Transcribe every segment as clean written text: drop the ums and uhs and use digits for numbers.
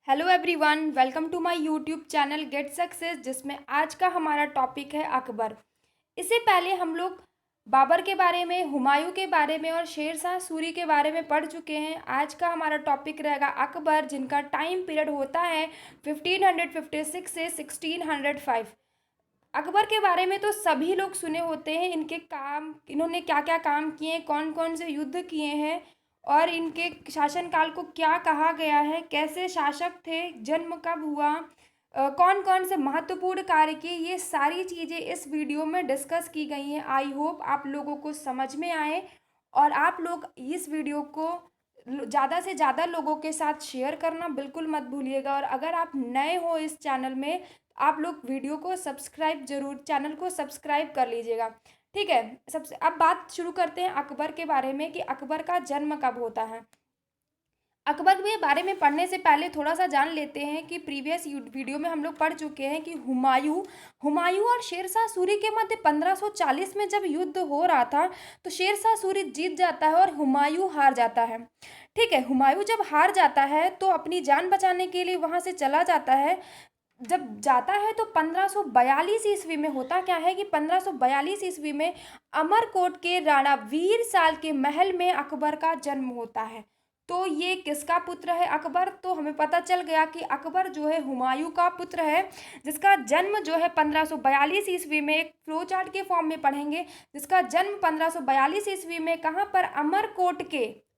Hello everyone, welcome to my YouTube channel Get Success, जिसमें आज का हमारा टॉपिक है अकबर। इससे पहले हम लोग बाबर के बारे में, हुमायूं के बारे में और शेरशाह सूरी के बारे में पढ़ चुके हैं। आज का हमारा टॉपिक रहेगा अकबर, जिनका टाइम पीरियड होता है 1556 से 1605। अकबर के बारे में तो सभी लोग सुने होते हैं, इनके काम, इन्होंने क्या क्या काम किए, कौन कौन से युद्ध किए हैं और इनके शासनकाल को क्या कहा गया है, कैसे शासक थे, जन्म कब हुआ, कौन कौन से महत्वपूर्ण कार्य किए, ये सारी चीज़ें इस वीडियो में डिस्कस की गई हैं। आई होप आप लोगों को समझ में आए और आप लोग इस वीडियो को ज़्यादा से ज़्यादा लोगों के साथ शेयर करना बिल्कुल मत भूलिएगा। और अगर आप नए हो इस चैनल में, आप लोग वीडियो को सब्सक्राइब जरूर, चैनल को सब्सक्राइब कर लीजिएगा। ठीक है, सबसे अब बात शुरू करते हैं अकबर के बारे में कि अकबर का जन्म कब होता है। अकबर के बारे में पढ़ने से पहले थोड़ा सा जान लेते हैं कि प्रीवियस वीडियो में हम लोग पढ़ चुके हैं कि हुमायूं हुमायूं और शेरशाह सूरी के मध्य 1540 में जब युद्ध हो रहा था, तो शेरशाह सूरी जीत जाता है और हुमायूं हार जाता है। ठीक है, हुमायूं जब हार जाता है तो अपनी जान बचाने के लिए वहां से चला जाता है। जब जाता है तो 1542 ईस्वी में होता क्या है कि 1542 ईस्वी में अमरकोट के राणा वीर साल के महल में अकबर का जन्म होता है। तो ये किसका पुत्र है अकबर? तो हमें पता चल गया कि अकबर जो है हुमायूं का पुत्र है, जिसका जन्म जो है 1542 ईस्वी में, एक फ्लो चार्ट के फॉर्म में पढ़ेंगे, जिसका जन्म 1542 ईस्वी में कहाँ पर,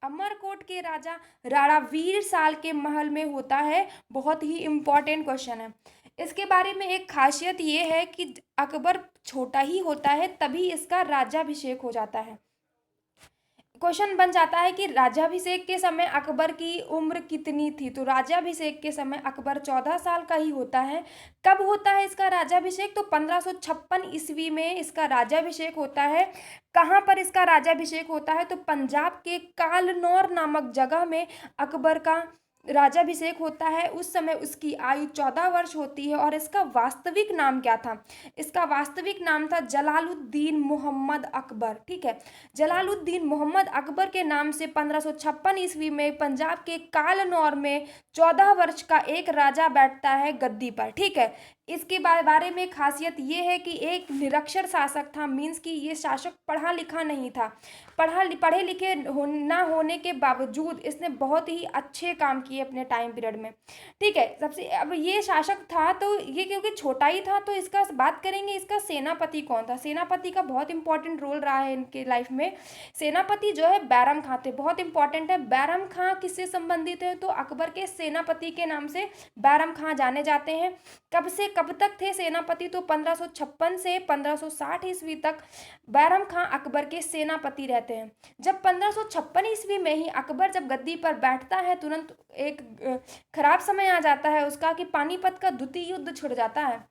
अमरकोट के राजा राणा वीर साल के महल में होता है। बहुत ही इंपॉर्टेंट क्वेश्चन है। इसके बारे में एक खासियत ये है कि अकबर छोटा ही होता है तभी इसका राज्याभिषेक हो जाता है। क्वेश्चन बन जाता है कि राज्याभिषेक के समय अकबर की उम्र कितनी थी? तो राज्याभिषेक के समय अकबर 14 साल का ही होता है। कब होता है इसका राज्याभिषेक? तो 1556 ईस्वी में इसका राज्याभिषेक होता है। कहाँ पर इसका राज्याभिषेक होता है? तो पंजाब के कालनौर नामक जगह में अकबर का राज्याभिषेक होता है। उस समय उसकी आयु 14 वर्ष होती है। और इसका वास्तविक नाम क्या था? इसका वास्तविक नाम था जलालुद्दीन मोहम्मद अकबर। ठीक है, जलालुद्दीन मोहम्मद अकबर के नाम से 1556 ईस्वी में पंजाब के कालनौर में 14 वर्ष का एक राजा बैठता है गद्दी पर। ठीक है, इसके बारे में खासियत ये है कि एक निरक्षर शासक था, मीन्स कि ये शासक पढ़ा लिखा नहीं था। पढ़े लिखे ना होने के बावजूद इसने बहुत ही अच्छे काम किए अपने टाइम पीरियड में। ठीक है, सबसे अब ये शासक था तो ये क्योंकि छोटा ही था, तो इसका बात करेंगे इसका सेनापति कौन था। सेनापति का बहुत इंपॉर्टेंट रोल रहा है इनके लाइफ में। सेनापति जो है बैरम खां थे, बहुत इंपॉर्टेंट है। बैरम खां किससे संबंधित है? तो अकबर के सेनापति के नाम से बैरम खां जाने जाते हैं। कब से कब तक थे सेनापति? तो 1556 से 1560 ईस्वी तक बैरम खां अकबर के सेनापति रहते हैं। जब 1556 ईस्वी में ही अकबर जब गद्दी पर बैठता है, तुरंत एक खराब समय आ जाता है उसका कि पानीपत का द्वितीय युद्ध छिड़ जाता है।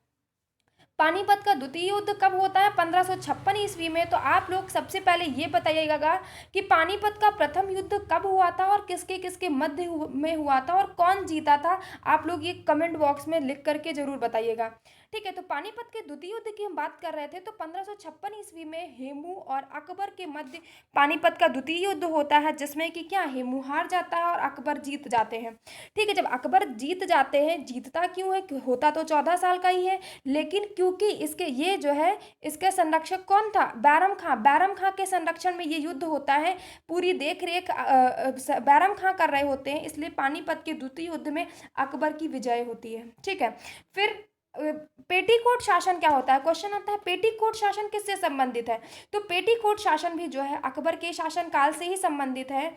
पानीपत का द्वितीय युद्ध कब होता है? 1556 ईस्वी में। तो आप लोग सबसे पहले ये बताइएगा कि पानीपत का प्रथम युद्ध कब हुआ था और किसके किसके मध्य में हुआ था और कौन जीता था? आप लोग ये कमेंट बॉक्स में लिख करके जरूर बताइएगा। ठीक है, तो पानीपत के द्वितीय युद्ध की हम बात कर रहे थे। तो 1556 ईस्वी में हेमू और अकबर के मध्य पानीपत का द्वितीय युद्ध होता है, जिसमें कि क्या, हेमू हार जाता है और अकबर जीत जाते हैं। ठीक है, जब अकबर जीत जाते हैं, जीतता क्यों है? होता तो 14 साल का ही है, लेकिन क्योंकि इसके ये जो है, इसके संरक्षक कौन था? बैरम खां। बैरम खां के संरक्षण में ये युद्ध होता है। पूरी देख रेख बैरम खां कर रहे होते हैं, इसलिए पानीपत के द्वितीय युद्ध में अकबर की विजय होती है। ठीक है, फिर पेटीकोट शासन क्या होता है? क्वेश्चन आता है पेटीकोट शासन किससे संबंधित है? तो पेटीकोट शासन भी जो है अकबर के शासनकाल से ही संबंधित है।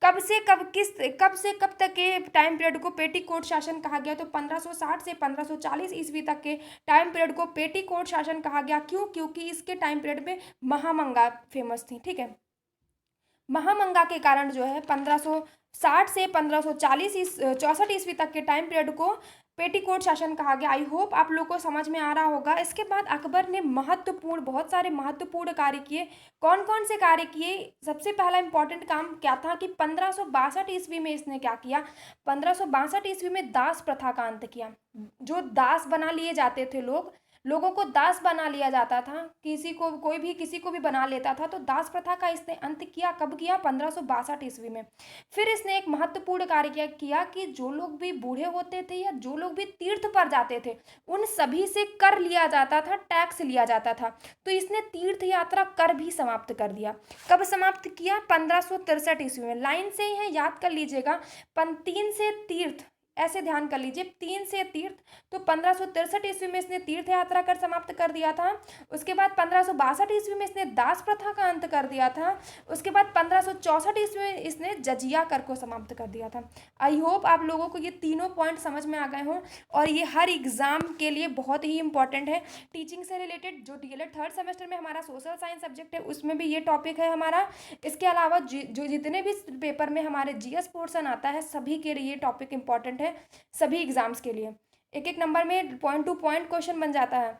कब से कब तक के टाइम पीरियड को पेटीकोट शासन कहा गया? तो 1560 से 1540 ईस्वी तक के टाइम पीरियड को पेटीकोट शासन कहा गया। क्यों? क्योंकि इसके टाइम पीरियड में महामंगा फेमस थी। ठीक है, महामंगा के कारण जो है 1560 से 1540 64 ईस्वी तक के टाइम पीरियड को पेटीकोट शासन कहा गया। आई होप आप लोग को समझ में आ रहा होगा। इसके बाद अकबर ने बहुत सारे महत्वपूर्ण कार्य किए। कौन कौन से कार्य किए? सबसे पहला इंपॉर्टेंट काम क्या था कि 1562 ईस्वी में इसने क्या किया? 1562 ईस्वी में दास प्रथा का अंत किया। जो दास बना लिए जाते थे लोग, लोगों को दास बना लिया जाता था, किसी को कोई भी किसी को भी बना लेता था। तो दास प्रथा का इसने अंत किया, कब किया? 1562 ईस्वी में। फिर इसने एक महत्वपूर्ण कार्य किया कि जो लोग भी बूढ़े होते थे या जो लोग भी तीर्थ पर जाते थे, उन सभी से कर लिया जाता था, टैक्स लिया जाता था। तो इसने तीर्थ यात्रा कर भी समाप्त कर दिया। कब समाप्त किया? 1563 ईस्वी में। लाइन से ही है, याद कर लीजिएगा। तीन से तीर्थ, ऐसे ध्यान कर लीजिए, तीन से तीर्थ। तो 1563 ईस्वी में इसने तीर्थ यात्रा कर समाप्त कर दिया था। उसके बाद 1562 ईस्वी में इसने दास प्रथा का अंत कर दिया था। उसके बाद 1564 ईस्वी में इसने जजिया कर को समाप्त कर दिया था। आई होप आप लोगों को ये तीनों पॉइंट समझ में आ गए हों, और ये हर एग्जाम के लिए बहुत ही इंपॉर्टेंट है। टीचिंग से रिलेटेड जो डीएलएड थर्ड सेमेस्टर में हमारा सोशल साइंस सब्जेक्ट है, उसमें भी ये टॉपिक है हमारा। इसके अलावा जो जितने भी पेपर में हमारे जीएस पोर्शन आता है, सभी के लिए ये टॉपिक इंपॉर्टेंट है, सभी एग्जाम्स के लिए। एक एक नंबर में पॉइंट टू पॉइंट क्वेश्चन बन जाता है।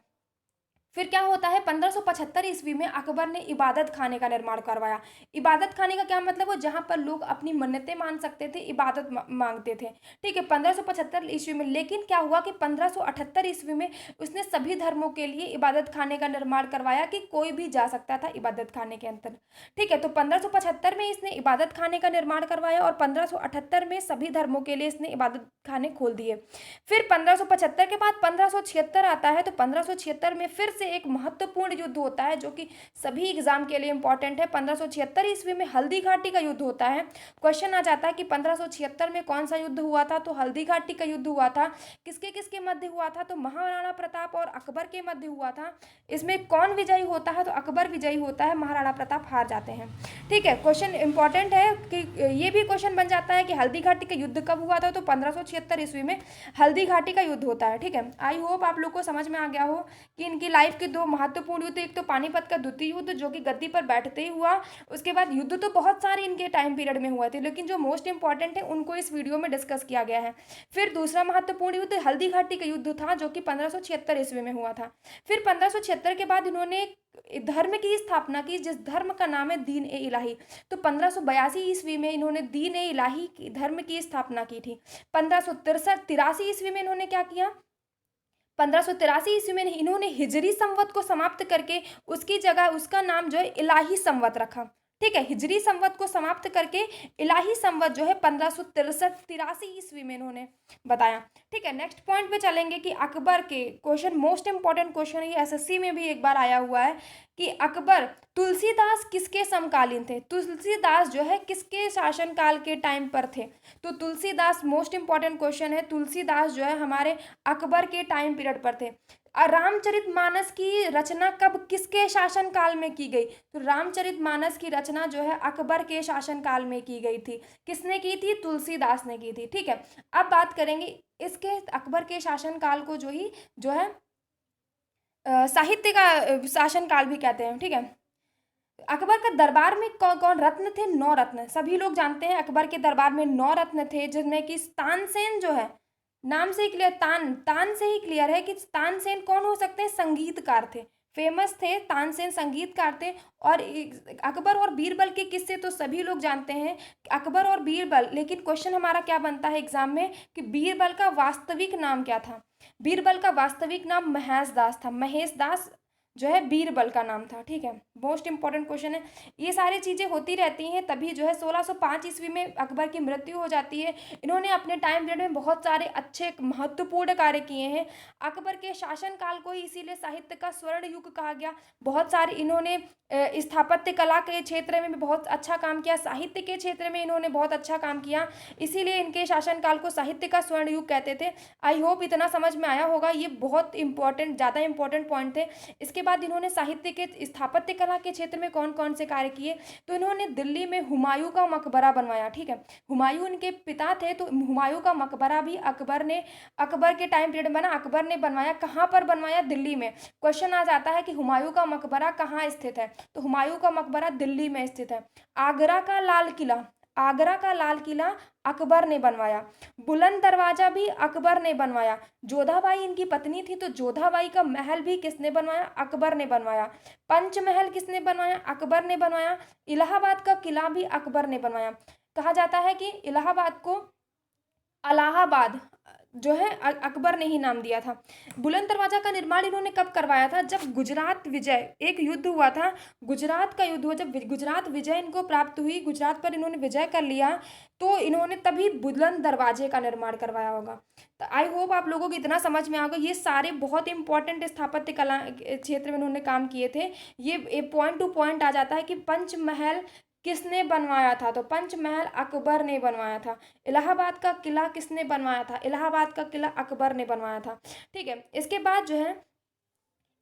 फिर क्या होता है? 1575 ईस्वी में अकबर ने इबादत खाने का निर्माण करवाया। इबादत खाने का क्या मतलब? वो जहाँ पर लोग अपनी मन्नतें मान सकते थे, इबादत मांगते थे। ठीक है, 1575 ईस्वी में। लेकिन क्या हुआ कि 1578 ईस्वी में उसने सभी धर्मों के लिए इबादत खाने का निर्माण करवाया कि कोई भी जा सकता था इबादत खाने के अंदर। ठीक है, तो 1575 में इसने इबादत खाने का निर्माण करवाया और 1578 में सभी धर्मों के लिए इसने इबादत खाने खोल दिए। फिर 1575 के बाद 1576 आता है। तो 1576 में फिर से एक महत्वपूर्ण युद्ध होता है, जो कि सभी एग्जाम के लिए इंपॉर्टेंट है। 1576 ईस्वी में हल्दी घाटी का युद्ध होता है। क्वेश्चन आ जाता है कि 1576 में कौन सा युद्ध हुआ था? तो हल्दी घाटी का युद्ध हुआ था। किसके किसके मध्य हुआ था? तो महाराणा प्रताप और अकबर के मध्य हुआ था। इसमें कौन विजयी होता है? तो अकबर विजयी होता है, महाराणा प्रताप हार जाते हैं। ठीक है, क्वेश्चन इंपॉर्टेंट है कि ये भी क्वेश्चन बन जाता है कि हल्दी घाटी का युद्ध कब हुआ था? तो 1576 ईस्वी में हल्दी घाटी का युद्ध होता है। ठीक है, आई होप आप लोग को समझ में आ गया हो कि इनकी लाइफ के दो महत्वपूर्ण युद्ध, एक तो पानीपत का द्वितीय युद्ध जो कि गद्दी पर बैठते ही हुआ। उसके बाद युद्ध तो बहुत सारे इनके टाइम पीरियड में हुए थे, लेकिन जो मोस्ट इंपॉर्टेंट है उनको इस वीडियो में डिस्कस किया गया है। फिर दूसरा महत्वपूर्ण युद्ध हल्दी घाटी का युद्ध था, जो कि 1576 ईस्वी में हुआ था। फिर 1576 के बाद इन्होंने धर्म की स्थापना की, जिस धर्म का नाम है दीन ए इलाही। तो 1582 ईस्वी में इन्होंने दीन ए इलाही धर्म की स्थापना की थी। 1563 ईस्वी में इन्होंने क्या किया? 1583 ईस्वी में इन्होंने हिजरी संवत को समाप्त करके उसकी जगह उसका नाम जो है इलाही संवत रखा। ठीक है, हिजरी संवत को समाप्त करके इलाही संवत जो है 1563 ईस्वी में इन्होंने बताया। ठीक है, नेक्स्ट पॉइंट पे चलेंगे कि अकबर के क्वेश्चन, मोस्ट इंपॉर्टेंट क्वेश्चन, ये एसएससी में भी एक बार आया हुआ है कि अकबर तुलसीदास किसके समकालीन थे? तुलसीदास जो है किसके शासनकाल के टाइम पर थे? तो तुलसीदास, मोस्ट इंपॉर्टेंट क्वेश्चन है, तुलसीदास जो है हमारे अकबर के टाइम पीरियड पर थे। रामचरितमानस की रचना कब, किसके शासनकाल में की गई? तो रामचरितमानस की रचना जो है अकबर के शासनकाल में की गई थी। किसने की थी? तुलसीदास ने की थी। ठीक है, अब बात करेंगे इसके अकबर के शासनकाल को, जो है साहित्य का शासनकाल भी कहते हैं। ठीक है, अकबर का दरबार में कौन कौन रत्न थे? 9 रत्न। सभी लोग जानते हैं अकबर के दरबार में 9 रत्न थे, जिनमें कि तानसेन जो है, नाम से ही क्लियर, तान से ही क्लियर है कि तानसेन कौन हो सकते हैं? संगीतकार थे, फेमस थे तानसेन, संगीतकार थे। और अकबर और बीरबल के किस्से तो सभी लोग जानते हैं, अकबर और बीरबल। लेकिन क्वेश्चन हमारा क्या बनता है एग्जाम में कि बीरबल का वास्तविक नाम क्या था? बीरबल का वास्तविक नाम महेश दास था। महेश दास जो है बीरबल का नाम था। ठीक है, मोस्ट इंपॉर्टेंट क्वेश्चन है। ये सारी चीज़ें होती रहती हैं, तभी जो है 1605 ईस्वी में अकबर की मृत्यु हो जाती है। इन्होंने अपने टाइम पीरियड में बहुत सारे अच्छे महत्वपूर्ण कार्य किए हैं। अकबर के शासनकाल को ही इसीलिए साहित्य का स्वर्ण युग कहा गया। बहुत सारे इन्होंने स्थापत्य कला के क्षेत्र में भी बहुत अच्छा काम किया, साहित्य के क्षेत्र में इन्होंने बहुत अच्छा काम किया, इसीलिए इनके शासनकाल को साहित्य का स्वर्ण युग कहते थे। आई होप इतना समझ में आया होगा, ये बहुत इंपॉर्टेंट, ज़्यादा इंपॉर्टेंट पॉइंट थे। इसके बाद इन्होंने साहित्य के, स्थापत्य कला के क्षेत्र में कौन कौन से कार्य किए? तो इन्होंने दिल्ली में हुमायूं का मकबरा बनवाया। ठीक है, हुमायूं इनके पिता थे, तो हुमायूं का मकबरा भी अकबर के टाइम पीरियड में बना, अकबर ने बनवाया। कहाँ पर बनवाया? दिल्ली में। क्वेश्चन आ जाता है कि हुमायूं का मकबरा कहाँ स्थित है? तो हुमायूं का मकबरा दिल्ली में स्थित है। आगरा का लाल किला, आगरा का लाल किला अकबर ने बनवाया। बुलंद दरवाजा भी अकबर ने बनवाया। जोधाबाई इनकी पत्नी थी, तो जोधाबाई का महल भी किसने बनवाया? अकबर ने बनवाया। पंचमहल किसने बनवाया? अकबर ने बनवाया। इलाहाबाद का किला भी अकबर ने बनवाया। कहा जाता है कि इलाहाबाद को अलाहाबाद, जो है अकबर ने ही नाम दिया था। बुलंद दरवाजा का निर्माण इन्होंने कब करवाया था? जब गुजरात विजय, एक युद्ध हुआ था, गुजरात का युद्ध हुआ, जब गुजरात विजय इनको प्राप्त हुई, गुजरात पर इन्होंने विजय कर लिया, तो इन्होंने तभी बुलंद दरवाजे का निर्माण करवाया होगा। तो आई होप आप लोगों को इतना समझ में आएगा। ये सारे बहुत इंपॉर्टेंट स्थापत्य कला क्षेत्र में इन्होंने काम किए थे। ये पॉइंट टू पॉइंट आ जाता है कि पंचमहल किसने बनवाया था? तो पंचमहल अकबर ने बनवाया था। इलाहाबाद का किला किसने बनवाया था? इलाहाबाद का किला अकबर ने बनवाया था। ठीक है, इसके बाद जो है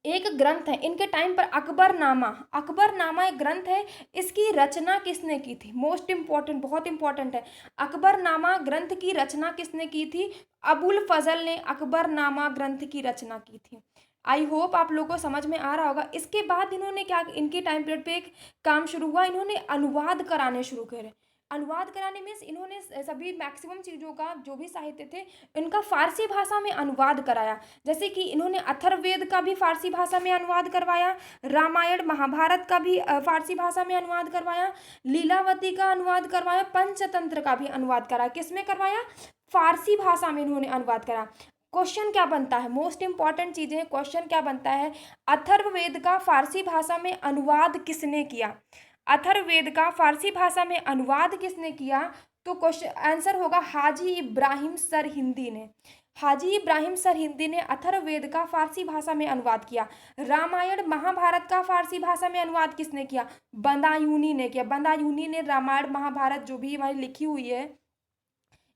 एक ग्रंथ है इनके टाइम पर, अकबरनामा। अकबरनामा एक ग्रंथ है, इसकी रचना किसने की थी? मोस्ट इंपॉर्टेंट, बहुत इंपॉर्टेंट है। अकबरनामा ग्रंथ की रचना किसने की थी? अबुल फजल ने अकबरनामा ग्रंथ की रचना की थी। आई होप आप लोगों को समझ में आ रहा होगा। इसके बाद इन्होंने क्या, इनके टाइम पीरियड पे एक काम शुरू हुआ, इन्होंने अनुवाद कराने शुरू करे। अनुवाद कराने मीन्स इन्होंने सभी मैक्सिमम चीज़ों का जो भी साहित्य थे इनका फारसी भाषा में अनुवाद कराया। जैसे कि इन्होंने अथर्ववेद का भी फारसी भाषा में अनुवाद करवाया, रामायण महाभारत का भी फारसी भाषा में अनुवाद करवाया, लीलावती का अनुवाद करवाया, पंचतंत्र का भी अनुवाद करा। किस में करवाया? फारसी भाषा में इन्होंने अनुवाद करा। क्वेश्चन क्या बनता है? मोस्ट इंपॉर्टेंट चीजें, क्वेश्चन क्या बनता है? अथर्ववेद का फारसी भाषा में अनुवाद किसने किया? अथर्ववेद का फारसी भाषा में अनुवाद किसने किया? तो क्वेश्चन आंसर होगा हाजी इब्राहिम सरहिंदी ने। हाजी इब्राहिम सरहिंदी ने अथर्ववेद का फारसी भाषा में अनुवाद किया। रामायण महाभारत का फारसी भाषा में अनुवाद किसने किया? बदायूनी ने किया। बदायूनी ने रामायण महाभारत जो भी हमारी लिखी हुई है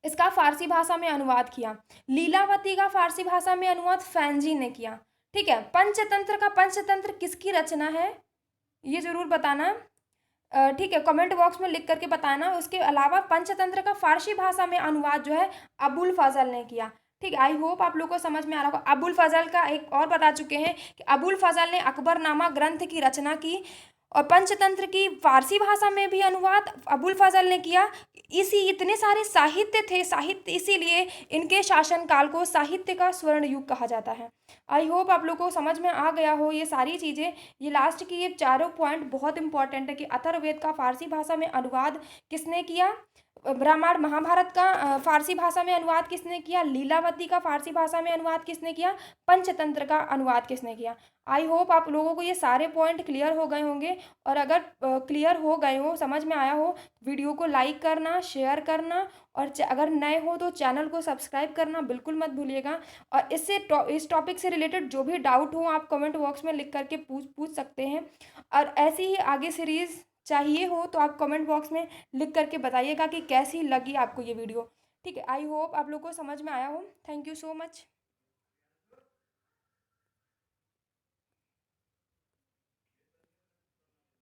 इसका फारसी भाषा में अनुवाद किया। लीलावती का फारसी भाषा में अनुवाद फैंजी ने किया। ठीक है, पंचतंत्र का, पंचतंत्र किसकी रचना है ये जरूर बताना। ठीक है, कमेंट बॉक्स में लिख करके बताना। उसके अलावा पंचतंत्र का फारसी भाषा में अनुवाद जो है अबुल फजल ने किया। ठीक है, आई होप आप लोग को समझ में आ रहा होगा। अबुल फजल का एक और बता चुके हैं कि अबुल फजल ने अकबरनामा ग्रंथ की रचना की और पंचतंत्र की फारसी भाषा में भी अनुवाद अबुल फजल ने किया। इसी इतने सारे साहित्य थे, साहित्य, इसीलिए इनके शासनकाल को साहित्य का स्वर्ण युग कहा जाता है। आई होप आप लोग को समझ में आ गया हो ये सारी चीज़ें। ये लास्ट की ये चारों पॉइंट बहुत इंपॉर्टेंट है कि अथर्ववेद का फारसी भाषा में अनुवाद किसने किया, रामायण महाभारत का फारसी भाषा में अनुवाद किसने किया, लीलावती का फारसी भाषा में अनुवाद किसने किया, पंचतंत्र का अनुवाद किसने किया। आई होप आप लोगों को ये सारे पॉइंट क्लियर हो गए होंगे। और अगर क्लियर हो गए हो, समझ में आया हो, वीडियो को लाइक करना, शेयर करना और अगर नए हो तो चैनल को सब्सक्राइब करना बिल्कुल मत भूलिएगा। और इस टॉपिक से रिलेटेड जो भी डाउट हो आप कमेंट बॉक्स में लिख करके पूछ सकते हैं। और ऐसी ही आगे सीरीज़ चाहिए हो तो आप कमेंट बॉक्स में लिख करके बताइएगा कि कैसी लगी आपको ये वीडियो। ठीक है, आई होप आप लोग को समझ में आया हो। Thank you so much.